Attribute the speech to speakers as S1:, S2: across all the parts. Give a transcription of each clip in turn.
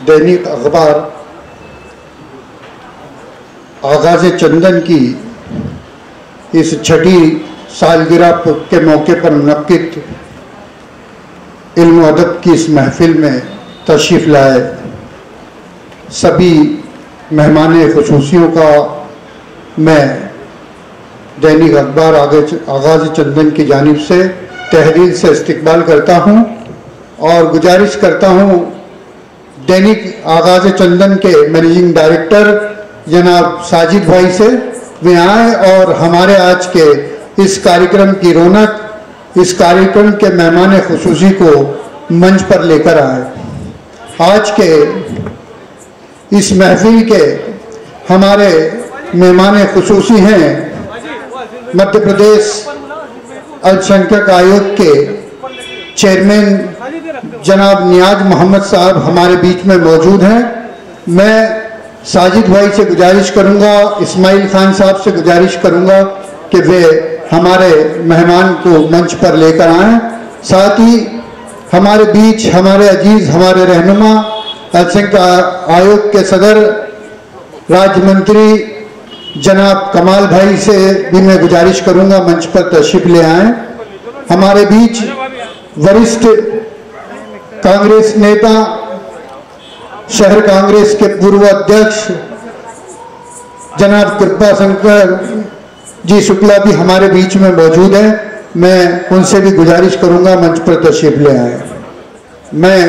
S1: दैनिक अखबार आगाज़ चंदन की इस छठी सालगिरह के मौके पर मुनक्किद इल्म अदब की इस महफिल में तशरीफ़ लाए सभी मेहमान ख़ुसूसियों का मैं दैनिक अखबार आगाज़ चंदन की जानिब से तहरीर से इस्तकबाल करता हूँ और गुजारिश करता हूँ दैनिक आगाज़ चंदन के मैनेजिंग डायरेक्टर जनाब साजिद भाई से वे आए और हमारे आज के इस कार्यक्रम की रौनक, इस कार्यक्रम के मेहमान ख़ुसूसी को मंच पर लेकर आए। आज के इस महफिल के हमारे मेहमान ख़ुसूसी हैं मध्य प्रदेश अल्पसंख्यक आयोग के चेयरमैन जनाब नियाज मोहम्मद साहब हमारे बीच में मौजूद हैं। मैं साजिद भाई से गुजारिश करूंगा, इस्माइल खान साहब से गुजारिश करूंगा कि वे हमारे मेहमान को मंच पर लेकर आएं। साथ ही हमारे बीच हमारे अजीज, हमारे रहनुमा अल्पसंख्यक आयोग के सदर राज्य मंत्री जनाब कमाल भाई से भी मैं गुजारिश करूंगा मंच पर तशरीफ ले आएं। हमारे बीच वरिष्ठ कांग्रेस नेता, शहर कांग्रेस के पूर्व अध्यक्ष जनाब कृपा शंकर जी शुक्ला भी हमारे बीच में मौजूद हैं। मैं उनसे भी गुजारिश करूंगा मंच पर तशरीफ ले आए। मैं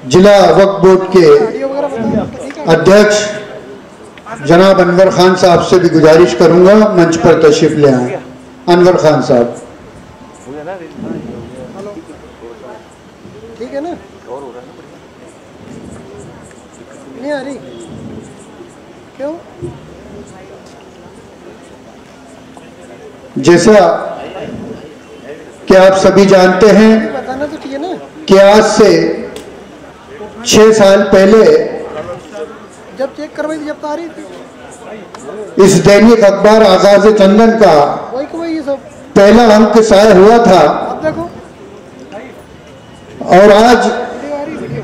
S1: जिला वक्फ बोर्ड के अध्यक्ष जनाब अनवर खान साहब से भी गुजारिश करूंगा मंच पर तशरीफ ले आए। अनवर खान साहब,
S2: ठीक है ना? नहीं आ रही क्यों?
S1: जैसा कि आप सभी जानते हैं
S2: बताना तो चाहिए ना
S1: कि आज से 6 साल पहले
S2: जब चेक करवाई थी जब तो आ रही थी।
S1: इस दैनिक अखबार आगाज़ चंदन का
S2: वही ये सब
S1: पहला अंक शाया हुआ था
S2: अब देखो
S1: और आज
S2: वीडियो आ रही वीडियो।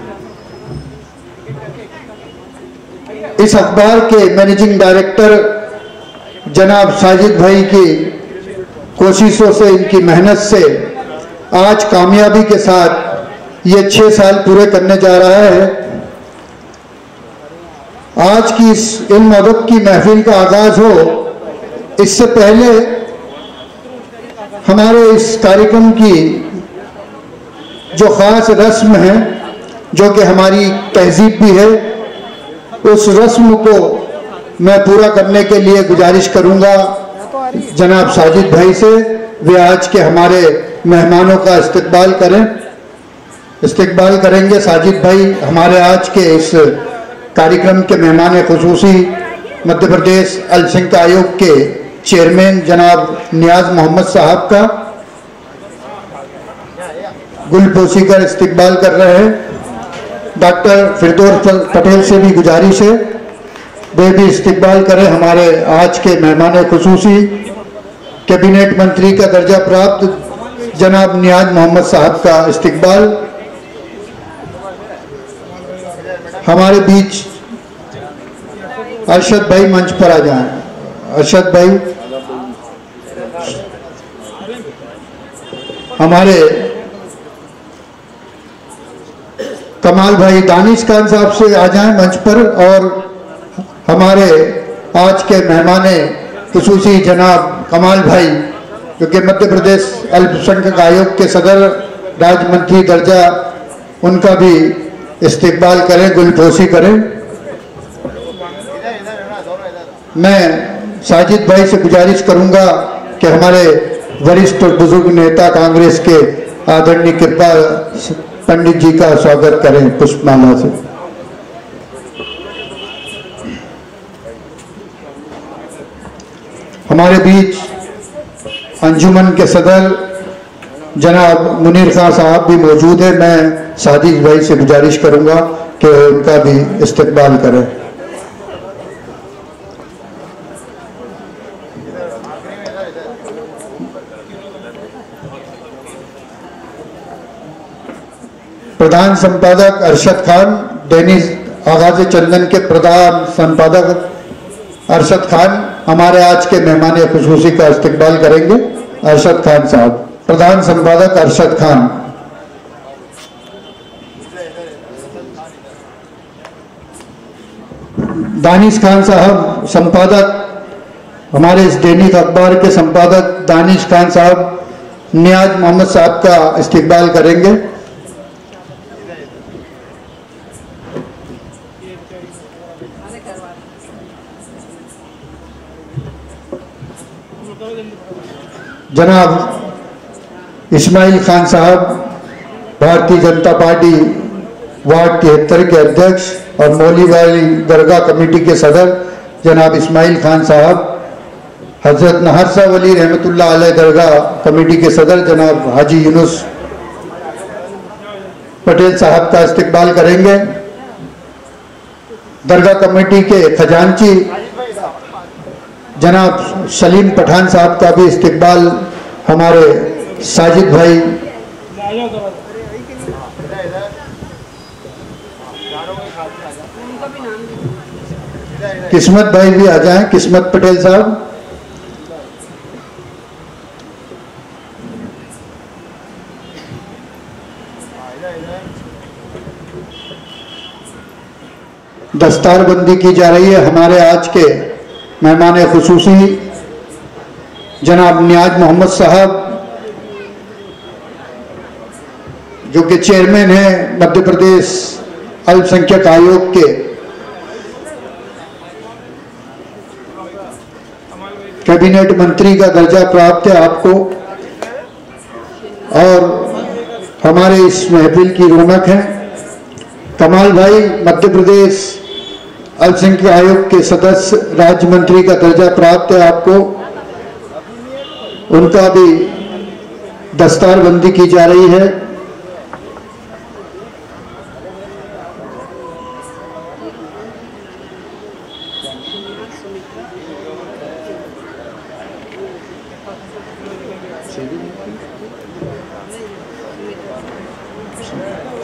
S1: इस अखबार के मैनेजिंग डायरेक्टर जनाब साजिद भाई की कोशिशों से, इनकी मेहनत से आज कामयाबी के साथ ये 6 साल पूरे करने जा रहा है। आज की इस इल्म अदब की महफिल का आगाज हो, इससे पहले हमारे इस कार्यक्रम की जो ख़ास रस्म है, जो कि हमारी तहजीब भी है, उस रस्म को मैं पूरा करने के लिए गुजारिश करूंगा जनाब साजिद भाई से वे आज के हमारे मेहमानों का इस्तकबाल करेंगे। साजिद भाई हमारे आज के इस कार्यक्रम के मेहमान ख़ुसूसी मध्य प्रदेश अल्पसंख्यक आयोग के चेयरमैन जनाब नियाज मोहम्मद साहब का गुलपोशी कर इस्तकबाल कर रहे हैं। डॉक्टर फिरदौस पटेल से भी गुजारिश है वे भी इस्तकबाल करें हमारे आज के मेहमान ख़ुसूसी कैबिनेट मंत्री का दर्जा प्राप्त जनाब नियाज मोहम्मद साहब का इस्तकबाल। हमारे बीच अरशद भाई मंच पर आ जाएं। अरशद भाई हमारे कमाल भाई दानिश खान साहब से आ जाएं मंच पर और हमारे आज के मेहमान ख़ुसूसी जनाब कमाल भाई जो कि मध्य प्रदेश अल्पसंख्यक आयोग के सदर राज्य मंत्री दर्जा, उनका भी इस्तकबाल करें, गुलपोशी करें। मैं साजिद भाई से गुजारिश करूंगा कि हमारे वरिष्ठ और बुजुर्ग नेता कांग्रेस के आदरणीय कृपा पंडित जी का स्वागत करें पुष्पमाला से। हमारे बीच अंजुमन के सदर जनाब मुनीर खान साहब भी मौजूद है। मैं साजिद भाई से गुजारिश करूंगा कि उनका भी इस्तकबाल करें। प्रधान संपादक अरशद खान, दैनिक आगाज़ चंदन के प्रधान संपादक अरशद खान हमारे आज के मेहमान खुसूसी का इस्तकबाल करेंगे। अरशद खान साहब, प्रधान संपादक अरशद खान। दानिश खान साहब, संपादक, हमारे इस दैनिक अखबार के संपादक दानिश खान साहब नियाज मोहम्मद साहब का इस्तकबाल करेंगे। जनाब इस्माइल खान साहब, भारतीय जनता पार्टी वार्ड 73 के अध्यक्ष और मौली वाली दरगाह कमेटी के सदर जनाब इस्माइल खान साहब, हजरत नहरसा वली रहमतुल्लाह अलैह दरगाह कमेटी के सदर जनाब हाजी यूनुस पटेल साहब का इस्तकबाल करेंगे। दरगाह कमेटी के खजांची जनाब सलीम पठान साहब का भी इस्तकबाल हमारे साजिद भाई, किस्मत भाई भी आ जाएं, किस्मत पटेल साहब। दस्तारबंदी की जा रही है। हमारे आज के मेहमान खुसूसी जनाब नियाज मोहम्मद साहब, जो कि चेयरमैन हैं मध्य प्रदेश अल्पसंख्यक आयोग के, कैबिनेट मंत्री का दर्जा प्राप्त है आपको, और हमारे इस महफिल की रौनक है। कमाल भाई, मध्य प्रदेश अल्पसंख्यक आयोग के सदस्य राज्य मंत्री का दर्जा प्राप्त है आपको, उनका भी दस्तारबंदी की जा रही है।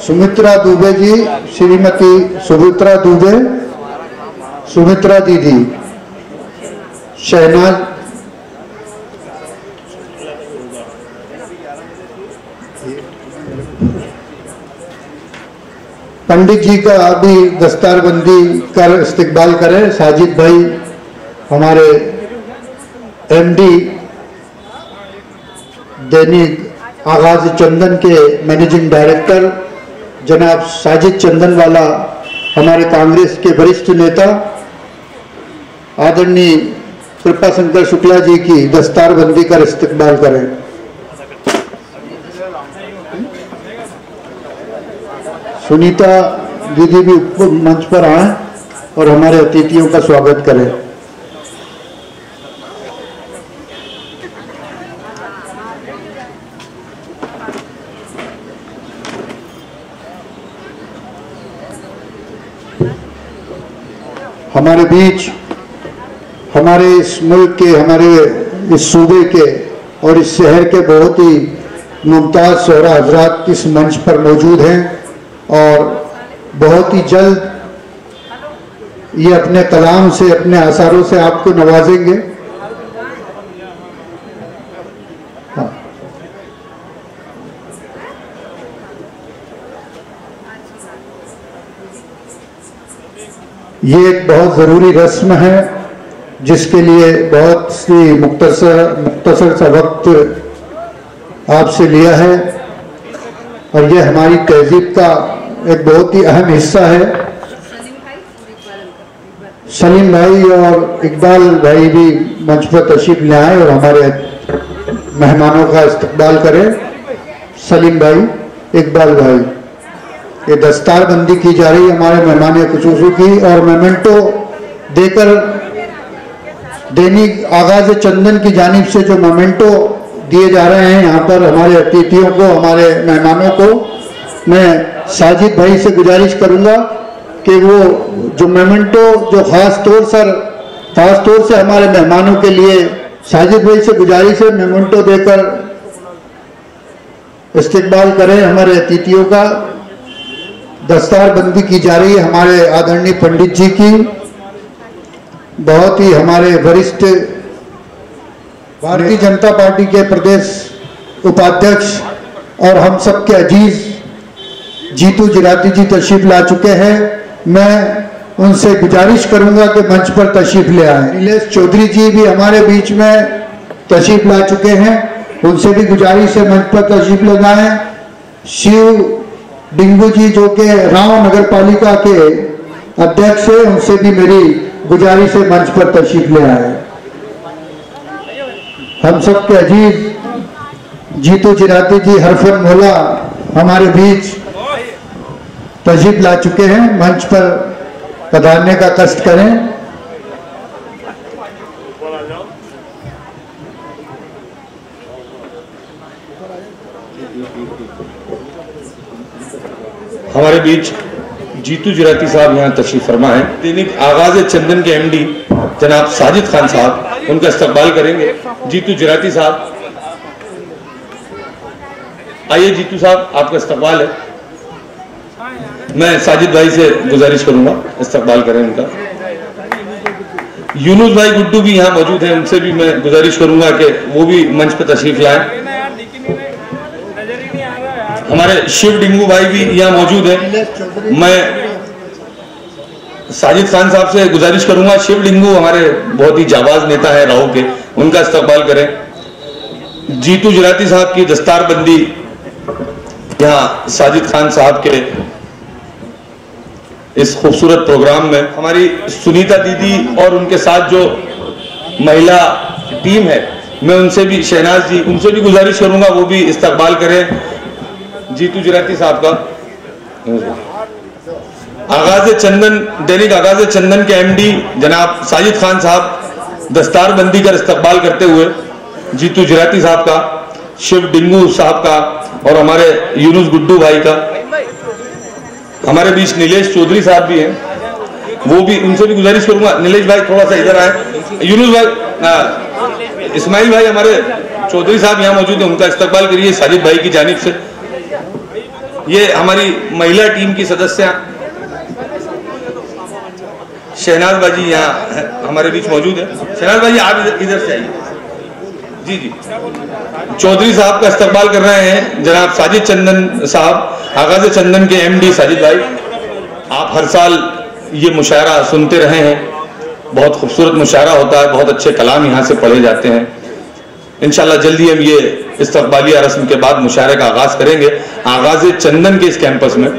S1: सुमित्रा दुबे जी, श्रीमती सुमित्रा दुबे, सुमित्रा दीदी, शहनाज, पंडित जी का भी दस्तारबंदी कर इस्तकबाल करें। साजिद भाई, हमारे एमडी दैनिक आगाज़ चंदन के मैनेजिंग डायरेक्टर जनाब साजिद चंदनवाला, हमारे कांग्रेस के वरिष्ठ नेता आदरणीय कृपा शंकर शुक्ला जी की दस्तारबंदी कर इस्तकबाल करें। सुनीता दीदी भी मंच पर आए और हमारे अतिथियों का स्वागत करें। हमारे बीच, हमारे इस मुल्क के, हमारे इस सूबे के और इस शहर के बहुत ही मुमताज़ शोहरा हजरात इस मंच पर मौजूद हैं और बहुत ही जल्द ये अपने कलाम से, अपने आसारों से आपको नवाजेंगे। ये एक बहुत ज़रूरी रस्म है जिसके लिए बहुत सी मुख्तसर सा वक्त आपसे लिया है और ये हमारी तहजीब का एक बहुत ही अहम हिस्सा है। सलीम भाई और इकबाल भाई भी मंच पर तशरीफ ले आए और हमारे मेहमानों का इस्तकबाल करें। सलीम भाई, इकबाल भाई, ये दस्तारबंदी की जा रही है हमारे मेहमान खुसूसी की और मेमेंटो देकर दैनिक आगाज़ चंदन की जानिब से जो मोमेंटो दिए जा रहे हैं यहाँ पर हमारे अतिथियों को, हमारे मेहमानों को, मैं साजिद भाई से गुजारिश करूँगा कि वो जो मोमेंटो जो ख़ास तौर से हमारे मेहमानों के लिए, साजिद भाई से गुजारिश है मोमेंटो देकर इस्तकबाल करें हमारे अतिथियों का। दस्तारबंदी की जा रही है हमारे आदरणीय पंडित जी की। बहुत ही हमारे वरिष्ठ भारतीय जनता पार्टी के प्रदेश उपाध्यक्ष और हम सबके अजीज जीतू जिराती जी तशरीफ ला चुके हैं। मैं उनसे गुजारिश करूंगा कि मंच पर तशरीफ ले आए। नीलेश चौधरी जी भी हमारे बीच में तशरीफ ला चुके हैं, उनसे भी गुजारिश है मंच पर तशरीफ ले आए। शिव डिंगू जी जो कि राव नगर पालिका के अध्यक्ष है, उनसे भी मेरी गुजारिश है मंच पर तशरीफ ले आए। हम सबके अजीज जीतू जिराती जी हरफन मोला हमारे बीच तशरीफ ला चुके हैं, मंच पर पधारने का कष्ट करें।
S3: हमारे बीच जीतू जिराती साहब यहाँ तशरीफ फरमा है। दैनिक आगाज चंदन के एमडी जनाब साजिद खान साहब उनका इस्तकबाल करेंगे। जीतू जिराती साहब आइए। जीतू साहब आपका इस्तकबाल है। मैं साजिद भाई से गुजारिश करूंगा इस्तकबाल करें उनका। यूनुस भाई गुड्डू भी यहाँ मौजूद हैं, उनसे भी मैं गुजारिश करूंगा कि वो भी मंच पर तशरीफ लाएं। हमारे शिव डिंगू भाई भी यहाँ मौजूद हैं। मैं साजिद खान साहब से गुजारिश करूंगा, शिव डिंगू हमारे बहुत ही जाबाज नेता है राव के, उनका इस्तकबाल करें। जीतू जिराती साहब की दस्तारबंदी यहाँ साजिद खान साहब के इस खूबसूरत प्रोग्राम में हमारी सुनीता दीदी और उनके साथ जो महिला टीम है, मैं उनसे भी, शहनाज जी, उनसे भी गुजारिश करूंगा वो भी इस्तकबाल करें जीतू जिराती साहब का। आगाज चंदन, दैनिक आगाज चंदन के एमडी जनाब साजिद खान साहब दस्तारबंदी का इस्तकबाल करते हुए जीतू जिराती साहब का, शिव डिंगू साहब का और हमारे यूनुस गुड्डू भाई का। हमारे बीच नीलेश चौधरी साहब भी हैं, वो भी, उनसे भी गुजारिश करूंगा, नीलेश भाई थोड़ा सा इधर आए। यूनुस भाई, इस्माइल भाई हमारे चौधरी साहब यहाँ मौजूद हैं, उनका इस्तकबाल करिए साजिद भाई की जानिब से। ये हमारी महिला टीम की सदस्य शहनाज बाजी यहाँ हमारे बीच मौजूद है। शहनाज बाजी आप इधर से आइए। जी जी, चौधरी साहब का इस्तकबाल कर रहे हैं जनाब साजिद चंदन साहब, आगाज चंदन के एमडी साजिद भाई। आप हर साल ये मुशायरा सुनते रहे हैं, बहुत खूबसूरत मुशायरा होता है, बहुत अच्छे कलाम यहाँ से पढ़े जाते हैं। इंशाल्लाह जल्दी हम ये इस्तकबालिया रस्म के बाद मुशायरे का आगाज करेंगे आगाज चंदन के इस कैंपस में।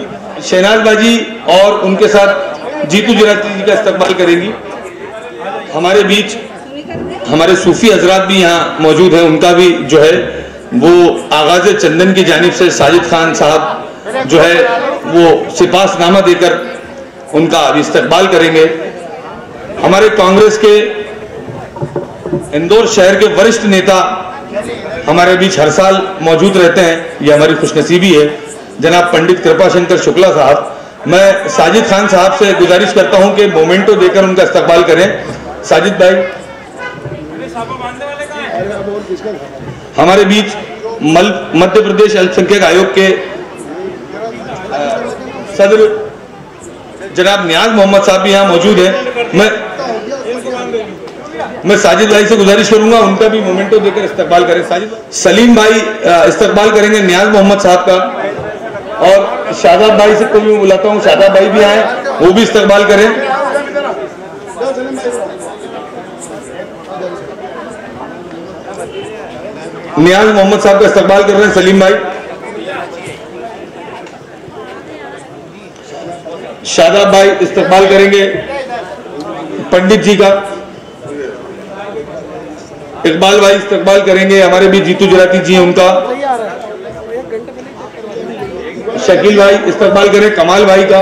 S3: शहनाज बाजी और उनके साथ जीतू जिराती जी का इस्तकबाल करेंगी। हमारे बीच हमारे सूफी हजरात भी यहाँ मौजूद हैं, उनका भी जो है वो आगाज चंदन की जानिब से साजिद खान साहब जो है वो सिपासनामा देकर उनका अभी इस्तकबाल करेंगे। हमारे कांग्रेस के इंदौर शहर के वरिष्ठ नेता हमारे बीच हर साल मौजूद रहते हैं, ये हमारी खुशनसीबी है, जनाब पंडित कृपा शंकर शुक्ला साहब। मैं साजिद खान साहब से गुजारिश करता हूं कि मोमेंटो देकर उनका इस्तकबाल करें। साजिद भाई, हमारे बीच मध्य प्रदेश अल्पसंख्यक आयोग के सदर जनाब नियाज मोहम्मद साहब भी यहाँ मौजूद हैं। मैं साजिद भाई से गुजारिश करूंगा उनका भी मोमेंटो देकर इस्तकबाल करें। साजिद सलीम भाई इस्तकबाल करेंगे नियाज मोहम्मद साहब का, और शादाब भाई से कोई बुलाता हूँ, शादाब भाई भी आए, वो भी इस्तकबाल करें। नियाज मोहम्मद साहब का इस्तकबाल कर रहे हैं सलीम भाई। शादाब भाई इस्तकबाल करेंगे पंडित जी का। इकबाल भाई इस्तकबाल करेंगे, हमारे भी जीतू जिराती जी हैं उनका। शकील भाई इस्तकबाल करें कमाल भाई का।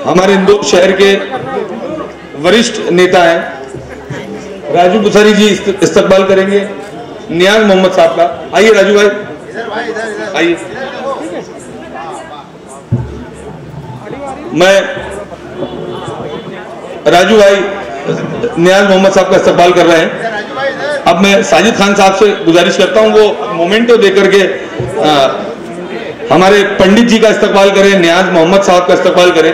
S3: हमारे इंदौर शहर के वरिष्ठ नेता हैं राजू बुसारी जी इस्तकबाल करेंगे नियाज मोहम्मद साहब का। आइए राजू भाई, आइए। मैं राजू भाई नियाज मोहम्मद साहब का इस्तकबाल कर रहे हैं। अब मैं साजिद खान साहब से गुजारिश करता हूं वो मोमेंटो देकर के हमारे पंडित जी का इस्तकबाल करें, नियाज मोहम्मद साहब का इस्तकबाल करें।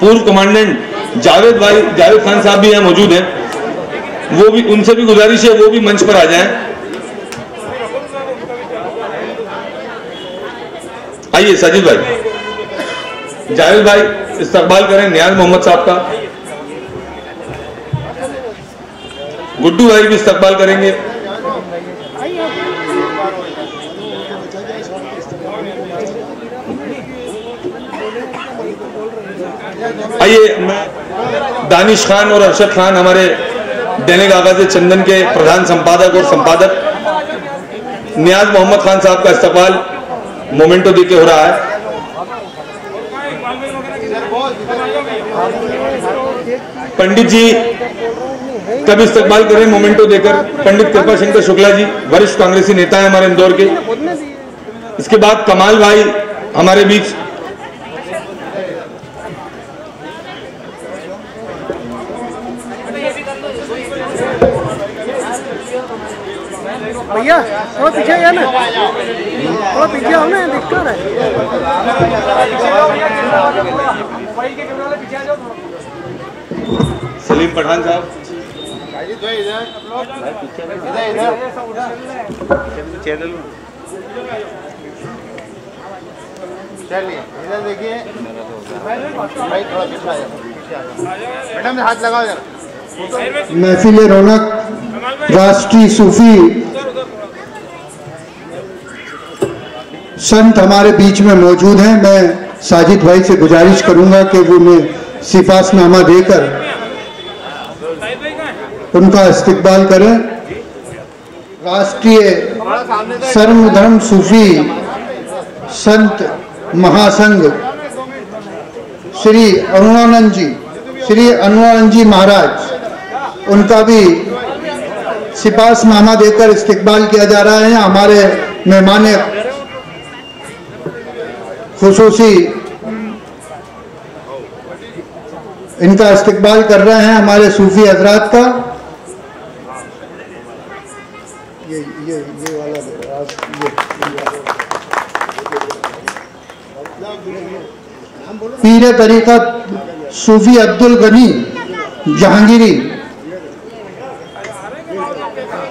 S3: पूर्व कमांडेंट जावेद खान साहब भी यहाँ मौजूद हैं, वो भी, उनसे भी गुजारिश है वो भी मंच पर आ जाएं। आइए साजिद भाई, जावेद भाई इस्तकबाल करें नियाज मोहम्मद साहब का। गुड्डू भाई भी इस्तकबाल करेंगे। आइए मैं दानिश खान और अरशद खान, हमारे दैनिक आगाज़े चंदन के प्रधान संपादक और संपादक, नियाज मोहम्मद खान साहब का इस्तकबाल मोमेंटो देके हो रहा है। पंडित जी का भी इस्तकबाल करें मोमेंटो देकर। पंडित कृपा शंकर शुक्ला जी वरिष्ठ कांग्रेसी नेता है हमारे इंदौर के। इसके बाद कमाल भाई हमारे बीच।
S2: भैया थोड़ा पीछे या ना, थोड़ा पीछे आओ ना, दिक्कत है।
S3: सलीम पठान साहब,
S4: चलिए इधर देखिए भाई, थोड़ा पीछे आ जाओ, मैडम हाथ लगाओ जरा।
S1: महफिल रौनक राष्ट्रीय सूफी संत हमारे बीच में मौजूद हैं। मैं साजिद भाई से गुजारिश करूंगा कि वो उन्हें सिफासनामा देकर उनका इस्तकबाल करें। राष्ट्रीय सर्वधर्म सूफी संत महासंघ श्री अरुणानंद जी महाराज, उनका भी सिफासनामा देकर इस्तकबाल किया जा रहा है। हमारे मेहमान खुसूसी इनका इस्तकबाल कर रहे हैं हमारे सूफी हजरात का। ये वाला पीरे तरीक़त सूफी अब्दुल गनी जहांगीरी,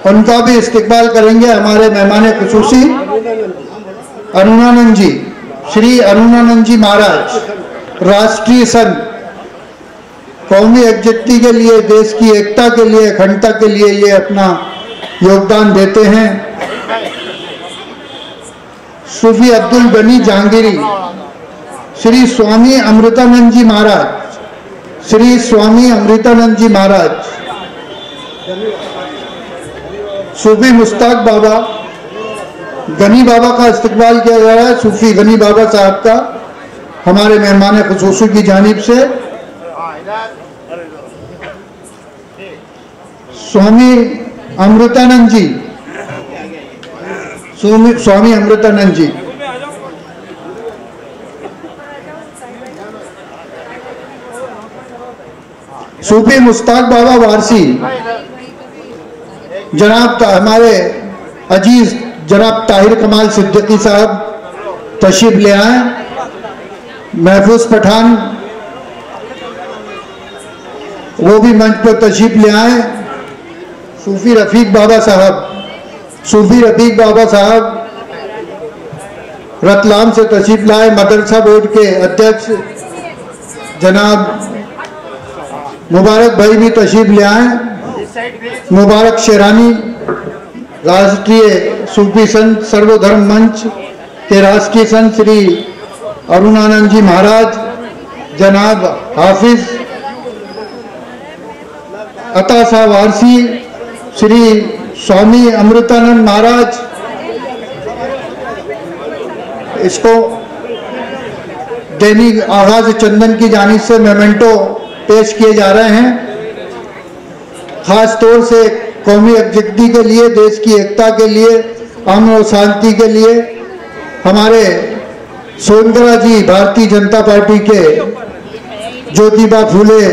S1: उनका भी इस्तकबाल करेंगे हमारे मेहमान खुसूसी अरुणानंद जी, श्री अरुणानंद जी महाराज, राष्ट्रीय संत, कौमी एकजुटती के लिए, देश की एकता के लिए, अखंडता के लिए ये अपना योगदान देते हैं। सूफी अब्दुल गनी जहांगीरी, श्री स्वामी अमृतानंद जी महाराज, श्री स्वामी अमृतानंद जी महाराज, सूफी मुश्ताक बाबा गनी बाबा का इस्तकबाल किया जा रहा है, सूफी गनी बाबा साहब का हमारे मेहमान खुसूसी की जानिब से। स्वामी अमृतानंद जी, स्वामी अमृतानंद जी, सूफी मुश्ताक बाबा वारसी, जनाब हमारे अजीज जनाब ताहिर कमाल सिद्दीकी साहब तशरीफ ले आए। महफूज पठान वो भी मंच पर तशरीफ ले आए। सूफी रफीक बाबा साहब रतलाम से तशरीफ लाए। मदरसा बोर्ड के अध्यक्ष जनाब मुबारक भाई भी तशरीफ ले आए। मुबारक शेरानी राष्ट्रीय सूफी संत सर्वधर्म मंच के राष्ट्रीय संत श्री अरुणानंद जी महाराज, जनाब हाफिज अता साहब वारसी, श्री स्वामी अमृतानंद महाराज, इसको दैनिक आगाज चंदन की जानिब से मेमेंटो पेश किए जा रहे हैं। खास तौर से कौमी एकजुटती के लिए, देश की एकता के लिए, अमन और शांति के लिए हमारे सोनकरा जी भारतीय जनता पार्टी के ज्योतिबा फूले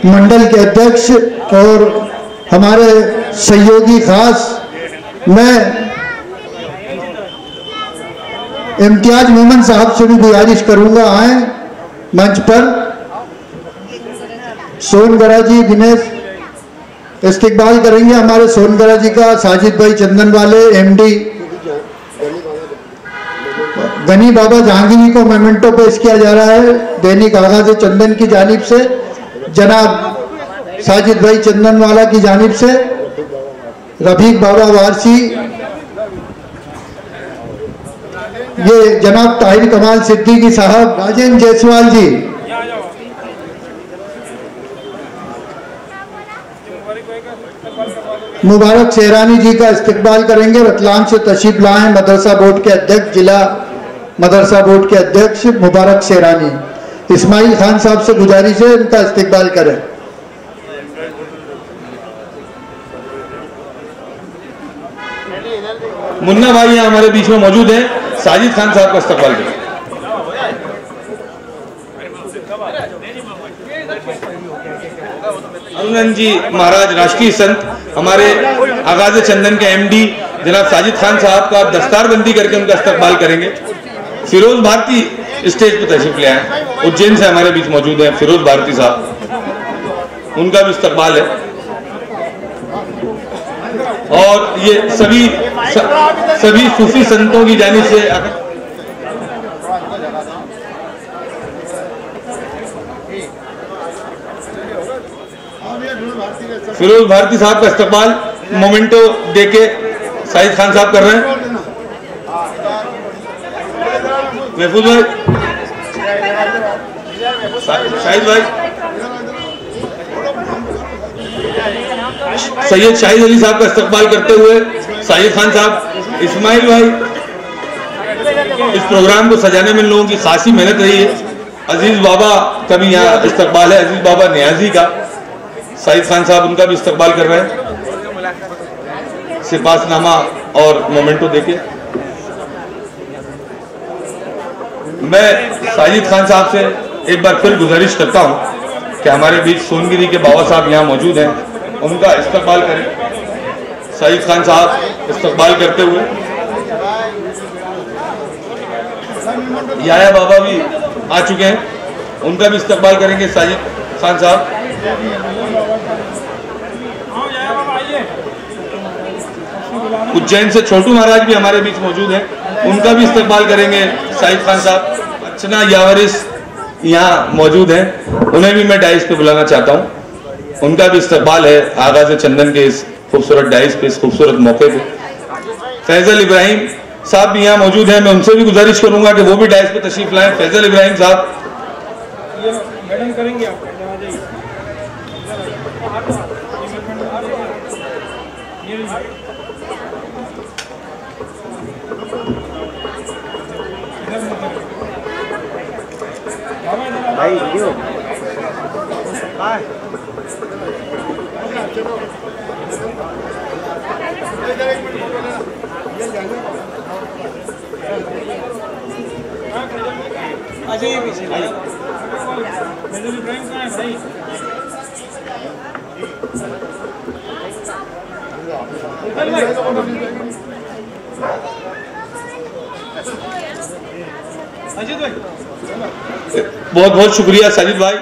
S1: मंडल के अध्यक्ष और हमारे सहयोगी खास, मैं इम्तियाज मोमन साहब से भी गुजारिश करूंगा आए मंच पर। सोनगरा जी दिनेश इस्तिकबाल करेंगे हमारे सोनगरा जी का। साजिद भाई चंदन वाले MD गनी बाबा जहांगीरी को मोमेंटो पेश किया जा रहा है दैनिक आगाज चंदन की जानिब से, जनाब साजिद भाई चंदन वाला की जानिब से, रफीक बाबा वारसी, ये जनाब ताहिर कमाल सिद्दीकी साहब, राजेंद्र जायसवाल जी, मुबारक शेरानी जी का इस्तिकबाल करेंगे। रतलाम से तशरीफ लाए मदरसा बोर्ड के अध्यक्ष, जिला मदरसा बोर्ड के अध्यक्ष मुबारक शेरानी। इस्माइल खान साहब से गुजारिश है इनका इस्तिकबाल करें।
S3: मुन्ना भाई यहाँ हमारे बीच में मौजूद हैं, साजिद खान साहब का इस्तिकबाल करें। अरुणन जी महाराज राष्ट्रीय संत हमारे आगाज चंदन के MD जनाब साजिद खान साहब का दस्तारबंदी करके उनका इस्तकबाल करेंगे। फिरोज भारती स्टेज पर तशरीफ ले आए, उज्जैन से हमारे बीच मौजूद हैं फिरोज भारती साहब, उनका भी इस्तकबाल है। और ये सभी सूफी संतों की जानिब से फिरोज भारती साहब का इस्तकबाल मोमेंटो देके साजिद खान साहब कर रहे हैं। महफूज भाई, शाहिद भाई, सैयद शाहिद अली साहब का इस्तकबाल करते हुए साजिद खान साहब। इस्माइल भाई, इस प्रोग्राम को सजाने में लोगों की खासी मेहनत रही है। अजीज बाबा का भी यहाँ इस्तकबाल है, अजीज बाबा न्याजी का, साजिद खान साहब उनका भी इस्तकबाल कर रहे हैं सिपासनामा और मोमेंटो देके। मैं साजिद खान साहब से एक बार फिर गुजारिश करता हूं कि हमारे बीच सोनगिरी के बाबा साहब यहाँ मौजूद हैं, उनका इस्तकबाल करें। साजिद खान साहब इस्तकबाल करते हुए, याया बाबा भी आ चुके हैं, उनका भी इस्तकबाल करेंगे साजिद खान साहब। उज्जैन से छोटू महाराज भी हमारे बीच मौजूद हैं, उनका भी इस्तकबाल करेंगे साजिद खान साहब। अर्चना यावरिस यहाँ मौजूद हैं, उन्हें भी मैं डाइस पे बुलाना चाहता हूँ, उनका भी इस्तकबाल है आगाज चंदन के इस खूबसूरत डाइस पे, इस खूबसूरत मौके पे। फैजल इब्राहिम साहब भी यहाँ मौजूद हैं, मैं उनसे भी गुजारिश करूंगा कि वो भी डाइस पे तशरीफ लाएं। फैजल इब्राहिम साहब मैडम करेंगे आप
S4: भाई वीडियो
S3: बहुत बहुत शुक्रिया साजिद भाई।